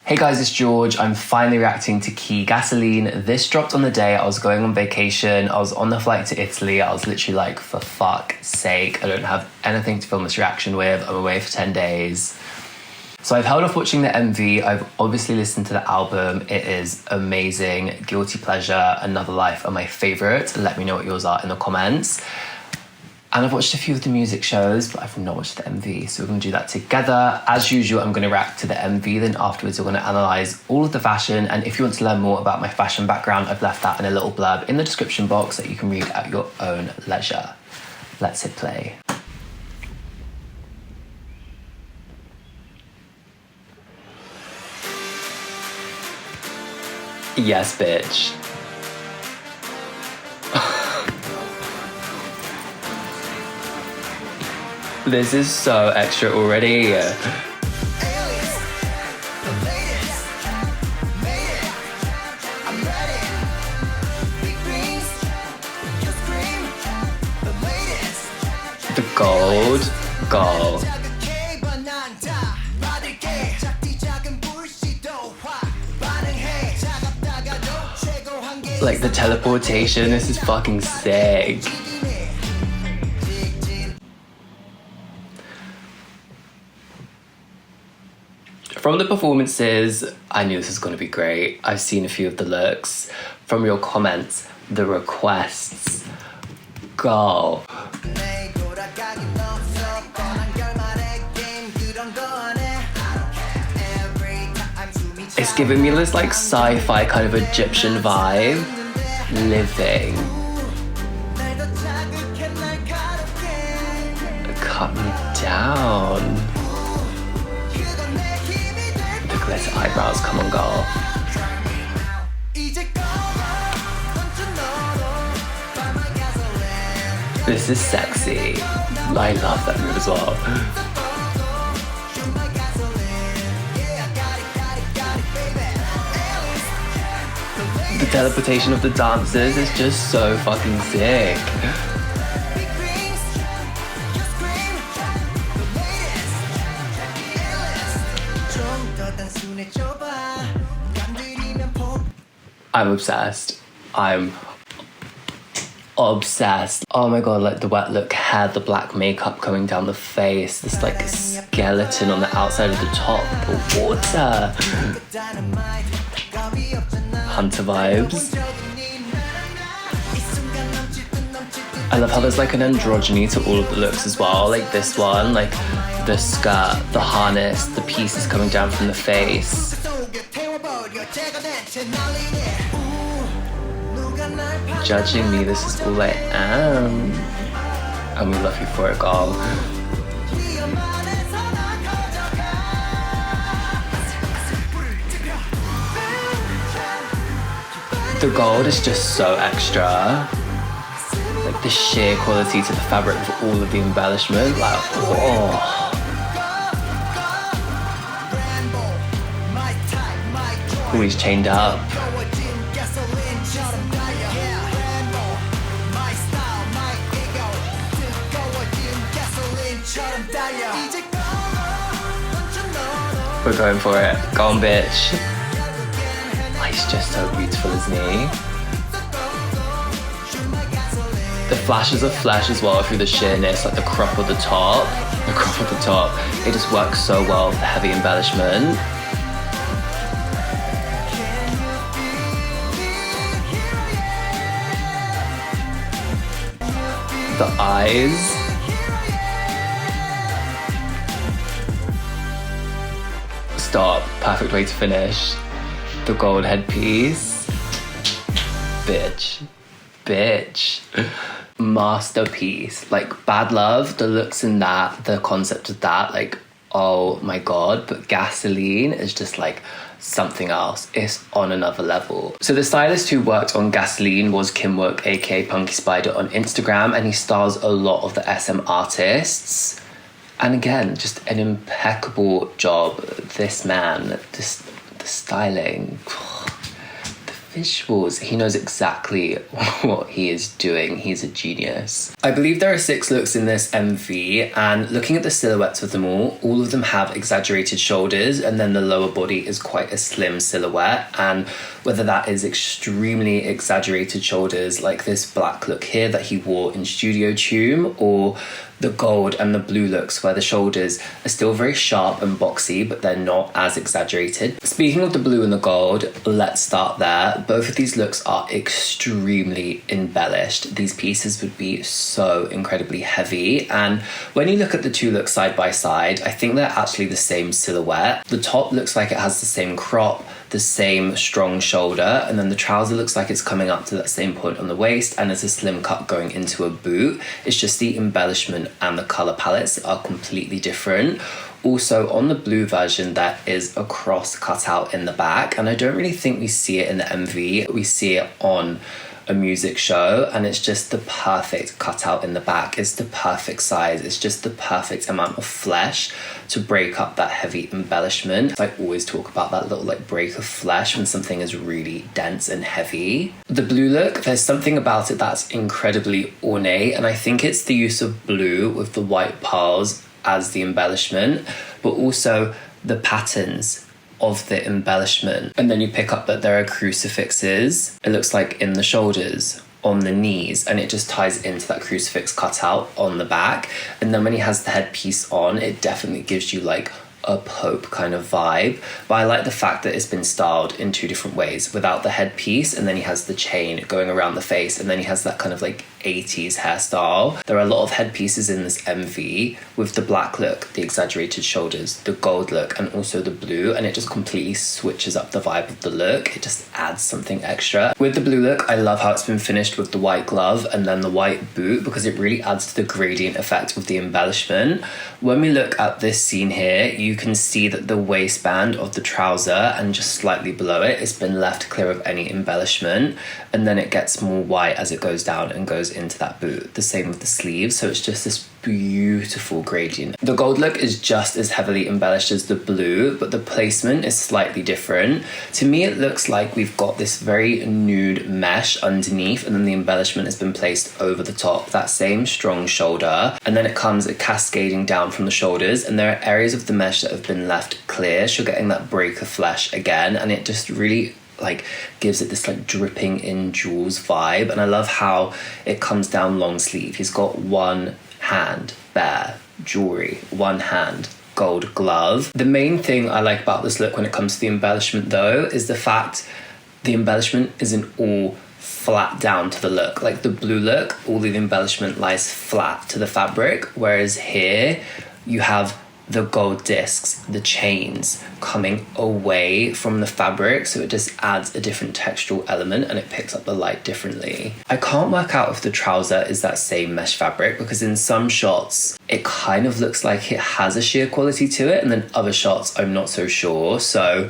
Hey guys, it's George. I'm finally reacting to Key Gasoline. This dropped on the day I was going on vacation. I was on the flight to Italy. I was literally like, for fuck's sake, I don't have anything to film this reaction with. I'm away for 10 days. So I've held off watching the MV. I've obviously listened to the album. It is amazing. Guilty Pleasure, Another Life are my favourite. Let me know what yours are in the comments. And I've watched a few of the music shows, but I've not watched the MV, so we're going to do that together. As usual, I'm going to react to the MV, then afterwards we're going to analyse all of the fashion, and if you want to learn more about my fashion background, I've left that in a little blurb in the description box that you can read at your own leisure. Let's hit play. Yes, bitch. This is so extra already. The gold. Like the teleportation, this is fucking sick. From the performances, I knew this was going to be great. I've seen a few of the looks. From your comments, the requests. Girl. It's giving me this like sci-fi kind of Egyptian vibe. Living. Cut me down. Glitter eyebrows, come on girl. This is sexy. I love that move as well. The teleportation of the dancers is just so fucking sick. I'm obsessed. I'm obsessed. Oh my god, like the wet look hair, the black makeup coming down the face, this like skeleton on the outside of the top, the water. Hunter vibes. I love how there's like an androgyny to all of the looks as well. Like this one, like the skirt, the harness, the pieces coming down from the face. Judging me, this is all I am. And we love you for it, girl. The gold is just so extra. Like the sheer quality to the fabric of all of the embellishment. Like, oh. Oh, he's chained up. We're going for it. Go on, bitch. Oh, he's just so beautiful, isn't he? The flashes of flesh as well through the sheerness, like the crop of the top. The crop of the top. It just works so well with the heavy embellishment. The eyes. Stop. Perfect way to finish. The gold headpiece. Bitch. Masterpiece. Like Bad Love, the looks in that, the concept of that, like, oh my god. But Gasoline is just like something else. It's on another level. So the stylist who worked on Gasoline was Kim Wook, aka Punky Spider on Instagram, and he stars a lot of the SM artists. And again, just an impeccable job. This man, the styling, the visuals. He knows exactly what he is doing. He's a genius. I believe there are 6 looks in this MV, and looking at the silhouettes of them all of them have exaggerated shoulders, and then the lower body is quite a slim silhouette. And whether that is extremely exaggerated shoulders like this black look here that he wore in Studio Tune, or the gold and the blue looks where the shoulders are still very sharp and boxy, but they're not as exaggerated. Speaking of the blue and the gold, let's start there. Both of these looks are extremely embellished. These pieces would be so incredibly heavy, and when you look at the 2 looks side by side, I think they're actually the same silhouette. The top looks like it has the same crop, the same strong shoulder, and then the trouser looks like it's coming up to that same point on the waist, and it's a slim cut going into a boot. It's just the embellishment and the color palettes are completely different. Also, on the blue version, there is a cross cut out in the back, and I don't really think we see it in the MV. We see it on a music show, and it's just the perfect cutout in the back. It's the perfect size. It's just the perfect amount of flesh to break up that heavy embellishment. I always talk about that little like break of flesh when something is really dense and heavy. The blue look, there's something about it that's incredibly ornate, and I think it's the use of blue with the white pearls as the embellishment, but also the patterns of the embellishment. And then you pick up that there are crucifixes, it looks like in the shoulders, on the knees, and it just ties into that crucifix cutout on the back. And then when he has the headpiece on, it definitely gives you like a Pope kind of vibe. But I like the fact that it's been styled in 2 different ways, without the headpiece, and then he has the chain going around the face, and then he has that kind of like 80s hairstyle. There are a lot of headpieces in this MV with the black look, the exaggerated shoulders, the gold look, and also the blue, and it just completely switches up the vibe of the look. It just adds something extra. With the blue look, I love how it's been finished with the white glove and then the white boot, because it really adds to the gradient effect with the embellishment. When we look at this scene here, you can see that the waistband of the trouser and just slightly below it, it's been left clear of any embellishment, and then it gets more white as it goes down and goes into that boot. The same with the sleeves, so it's just this beautiful gradient. The gold look is just as heavily embellished as the blue, but the placement is slightly different. To me, it looks like we've got this very nude mesh underneath, and then the embellishment has been placed over the top, that same strong shoulder, and then it comes cascading down from the shoulders, and there are areas of the mesh that have been left clear, so you're getting that break of flesh again, and it just really like gives it this like dripping in jewels vibe. And I love how it comes down long sleeve. He's got one hand bare jewelry, one hand gold glove. The main thing I like about this look when it comes to the embellishment though is the fact the embellishment isn't all flat down to the look. Like the blue look, all the embellishment lies flat to the fabric, whereas here you have the gold discs, the chains coming away from the fabric, so it just adds a different textural element and it picks up the light differently. I can't work out if the trouser is that same mesh fabric, because in some shots it kind of looks like it has a sheer quality to it, and then other shots I'm not so sure, so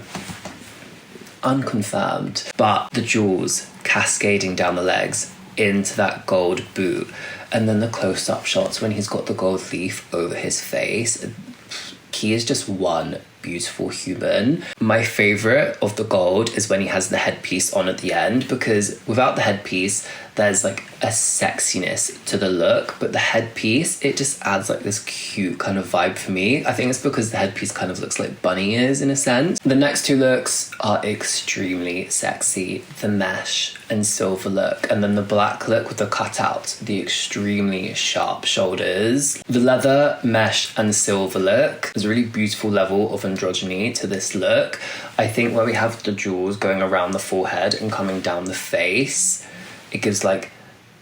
unconfirmed. But the jewels cascading down the legs into that gold boot, and then the close-up shots when he's got the gold leaf over his face. He is just one beautiful human. My favourite of the gold is when he has the headpiece on at the end, because without the headpiece there's like a sexiness to the look, but the headpiece, it just adds like this cute kind of vibe for me. I think it's because the headpiece kind of looks like bunny ears in a sense. The next 2 looks are extremely sexy, the mesh and silver look, and then the black look with the cutout, the extremely sharp shoulders. The leather, mesh and silver look is a really beautiful level of androgyny to this look. I think where we have the jewels going around the forehead and coming down the face, it gives like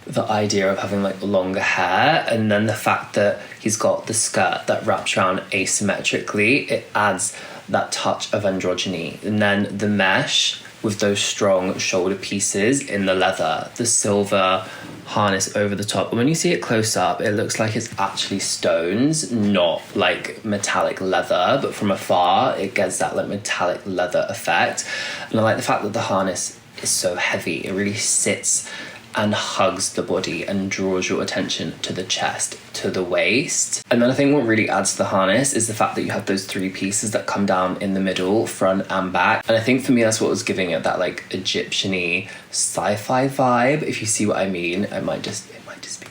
the idea of having like longer hair, and then the fact that he's got the skirt that wraps around asymmetrically, it adds that touch of androgyny. And then the mesh with those strong shoulder pieces in the leather, the silver harness over the top, and when you see it close up it looks like it's actually stones, not like metallic leather, but from afar it gets that like metallic leather effect. And I like the fact that the harness is so heavy, it really sits and hugs the body and draws your attention to the chest, to the waist. And then I think what really adds to the harness is the fact that you have those 3 pieces that come down in the middle, front and back. And I think for me that's what was giving it that like Egyptian-y sci-fi vibe, if you see what I mean. It might just be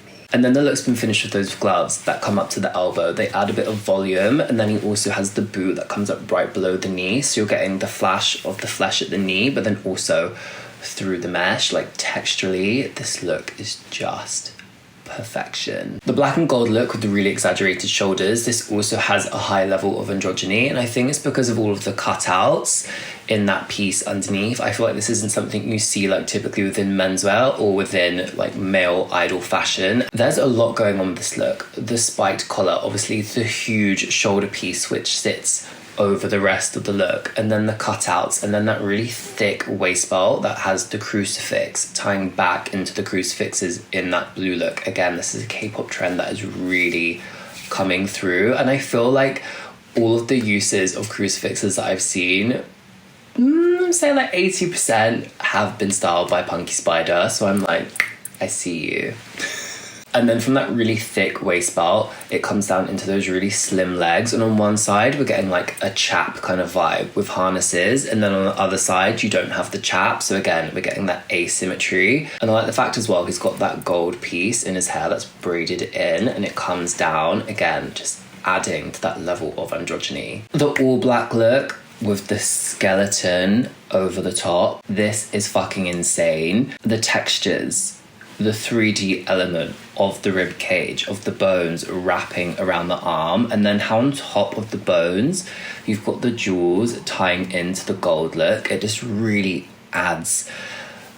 me. And then the look's been finished with those gloves that come up to the elbow. They add a bit of volume, and then he also has the boot that comes up right below the knee, so you're getting the flash of the flesh at the knee, but then also through the mesh. Like texturally, this look is just perfection. The black and gold look with the really exaggerated shoulders, this also has a high level of androgyny, and I think it's because of all of the cutouts in that piece underneath. I feel like this isn't something you see like typically within menswear or within like male idol fashion. There's a lot going on with this look. The spiked collar, obviously the huge shoulder piece which sits over the rest of the look, and then the cutouts, and then that really thick waist belt that has the crucifix tying back into the crucifixes in that blue look. Again, this is a K-pop trend that is really coming through, and I feel like all of the uses of crucifixes that I've seen, say like 80% have been styled by Punky Spider, so I'm like, I see you. And then from that really thick waist belt, it comes down into those really slim legs. And on one side, we're getting like a chap kind of vibe with harnesses. And then on the other side, you don't have the chap. So again, we're getting that asymmetry. And I like the fact as well, he's got that gold piece in his hair that's braided in and it comes down. Again, just adding to that level of androgyny. The all black look with the skeleton over the top. This is fucking insane. The textures, the 3D element of the rib cage, of the bones wrapping around the arm, and then how on top of the bones you've got the jewels tying into the gold look. It just really adds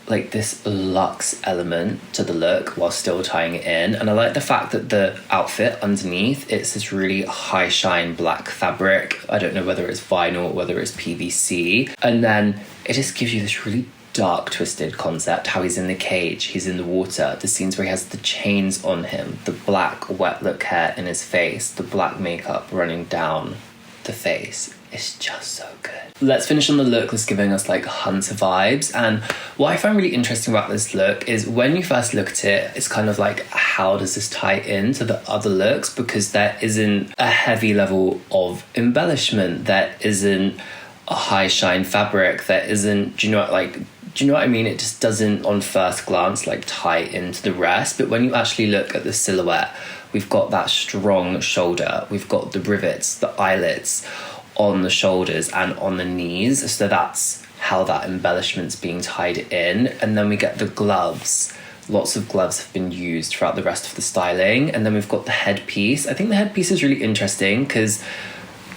like this luxe element to the look while still tying it in. And I like the fact that the outfit underneath, it's this really high shine black fabric. I don't know whether it's vinyl or whether it's PVC, and then it just gives you this really dark twisted concept. How he's in the cage, he's in the water, the scenes where he has the chains on him, the black wet look hair in his face, the black makeup running down the face. It's just so good. Let's finish on the look that's giving us like hunter vibes. And what I find really interesting about this look is when you first look at it, it's kind of like, how does this tie into the other looks? Because there isn't a heavy level of embellishment, there isn't a high shine fabric, there isn't, do you know what I mean? It just doesn't on first glance like tie into the rest. But when you actually look at the silhouette, we've got that strong shoulder, we've got the rivets, the eyelets on the shoulders and on the knees. So that's how that embellishment's being tied in. And then we get the gloves. Lots of gloves have been used throughout the rest of the styling. And then we've got the headpiece. I think the headpiece is really interesting because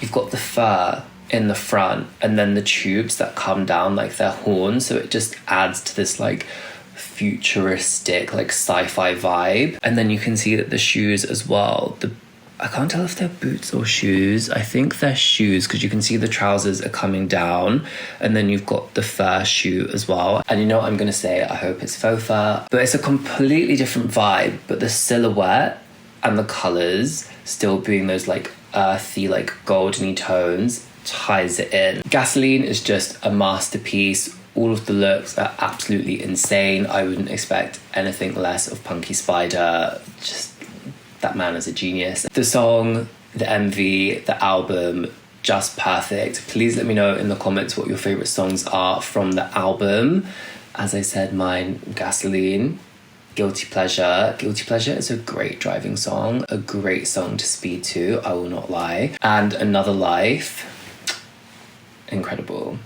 you've got the fur in the front and then the tubes that come down like they're horns, so it just adds to this like futuristic like sci-fi vibe. And then you can see that the shoes as well, I can't tell if they're boots or shoes. I think they're shoes because you can see the trousers are coming down, and then you've got the fur shoe as well. And you know what I'm gonna say, I hope it's faux fur, but it's a completely different vibe. But the silhouette and the colours still being those like earthy like goldeny tones ties it in. Gasoline is just a masterpiece. All of the looks are absolutely insane. I wouldn't expect anything less of Punky Spider. Just, that man is a genius. The song, the MV, the album, just perfect. Please let me know in the comments what your favourite songs are from the album. As I said, mine, Gasoline. Guilty Pleasure. Guilty Pleasure is a great driving song, a great song to speed to, I will not lie. And Another Life, incredible.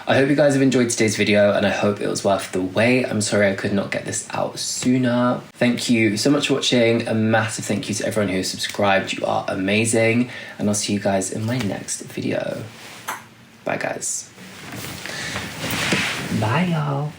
I hope you guys have enjoyed today's video and I hope it was worth the wait. I'm sorry I could not get this out sooner. Thank you so much for watching. A massive thank you to everyone who has subscribed. You are amazing. And I'll see you guys in my next video. Bye guys. Bye y'all.